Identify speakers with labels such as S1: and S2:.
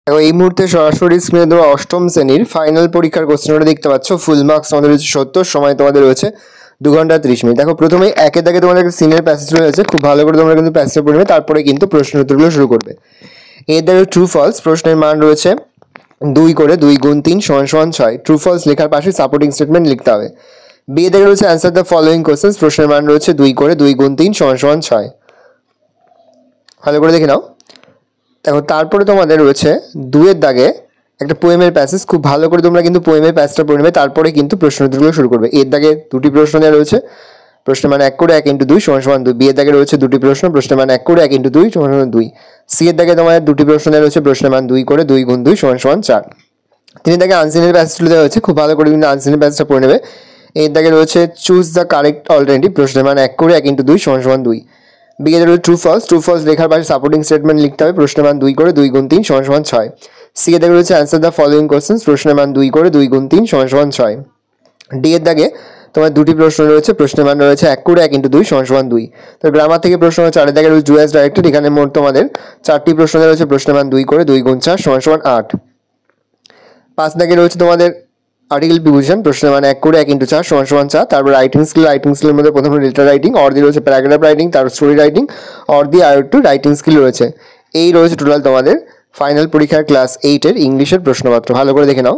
S1: দেখো এই মুহূর্তে সরাসরি স্ক্রিনে তোমরা অষ্টম শ্রেণীর ফাইনাল পরীক্ষার কোশ্চেনটা দেখতে পাচ্ছ। ফুল মার্কস তোমাদের রয়েছে 70, সময় তোমাদের রয়েছে 2 ঘন্টা 30 মিনিট। দেখো প্রথমেই একে দাগে তোমাদের একটা সিনিয়র প্যাসেজ রয়েছে, খুব ভালো করে তোমরা কিন্তু প্যাসেজটা পড়বে, তারপরে কিন্তু প্রশ্নের উত্তরগুলো শুরু করবে। এর দ্বারা ট্রু ফলস প্রশ্নের মান রয়েছে 2 করে 2 গুণ 3 সমান সমান 6। ট্রু ফলস লেখার পাশে সাপোর্টিং স্টেটমেন্ট লিখতে হবে। বি এর দাগে রয়েছে অ্যান্সার দ্য ফলোইং কোশ্চেন্স, প্রশ্নের মান রয়েছে 2 করে 2 গুণ 3 সমান সমান 6। ভালো করে দেখে নাও। দেখো তারপরে তোমাদের রয়েছে 2 এর দাগে একটা পোয়েমের প্যাসেজ, খুব ভালো করে তোমরা কিন্তু পোয়েমের প্যাসেজটা পড়ে নেবে, তারপরে কিন্তু প্রশ্ন উত্তরগুলো শুরু করবে। এর দাগে 2টি প্রশ্ন দেওয়া রয়েছে, প্রশ্নের মান 1 করে 1 ইন্টু 2 সমান সমান 2। বি এর দাগে রয়েছে 2টি প্রশ্ন, প্রশ্নের মান 1 করে 1 ইন্টু 2 সমান সমান 2। সি এর দাগে তোমাদের 2টি প্রশ্ন দেওয়া রয়েছে, প্রশ্নের মান 2 করে 2 গুণ 2 সমান সমান 4। 3 দাগে আনসিনের প্যাসেজগুলো দেওয়া হয়েছে, খুব ভালো করে কিন্তু আনসিনের প্যাসেজটা পড়ে নেবে। এর দাগে রয়েছে চুজ দ্য কারেক্ট অল্টারনেটিভ, প্রশ্নের মান 1 করে 1 ইন্টু 2 সমান সমান 2। বি এর রয়েছে ট্রু ফলস লেখার পাশে সাপোর্টিং স্টেটমেন্ট লিখতে হবে, প্রশ্নের মান 2 করে 2 গুণ 3 সমান সমান 6। সি এর দাগে রয়েছে অ্যান্সার দ্য ফলোইং কোশ্চেন্স, প্রশ্নের মান 2 করে 2 গুণ 3 সমান সমান 6। ডি এর দাগে তোমার 2টি প্রশ্ন রয়েছে, প্রশ্নের মান রয়েছে 1 করে 1 ইন্টু 2 সমান সমান 2। তো গ্রামার থেকে প্রশ্ন 4 এর দাগে রয়েছে ডু অ্যাজ ডাইরেক্টেড, এখানে মোট তোমাদের 4টি প্রশ্ন রয়েছে, প্রশ্নের মান 2 করে 2 গুণ 4 সমান সমান 8। 5 দাগে রয়েছে তোমাদের আর্টিকেল প্রিপোজিশন, প্রশ্নের মান 1 করে 1 ইন্টু 4 সমান সমান 4। তারপর রাইটিং স্কিলের মধ্যে প্রথমে লেটার রাইটিং, অর দিয়ে রয়েছে প্যারাগ্রাফ রাইটিং, তারপর স্টোরি রাইটিং, অর দিয়ে আর একটু রাইটিং স্কিল রয়েছে। এই রয়েছে টোটাল তোমাদের ফাইনাল পরীক্ষার ক্লাস 8 এর ইংলিশের প্রশ্নপত্র। ভালো করে দেখে নাও।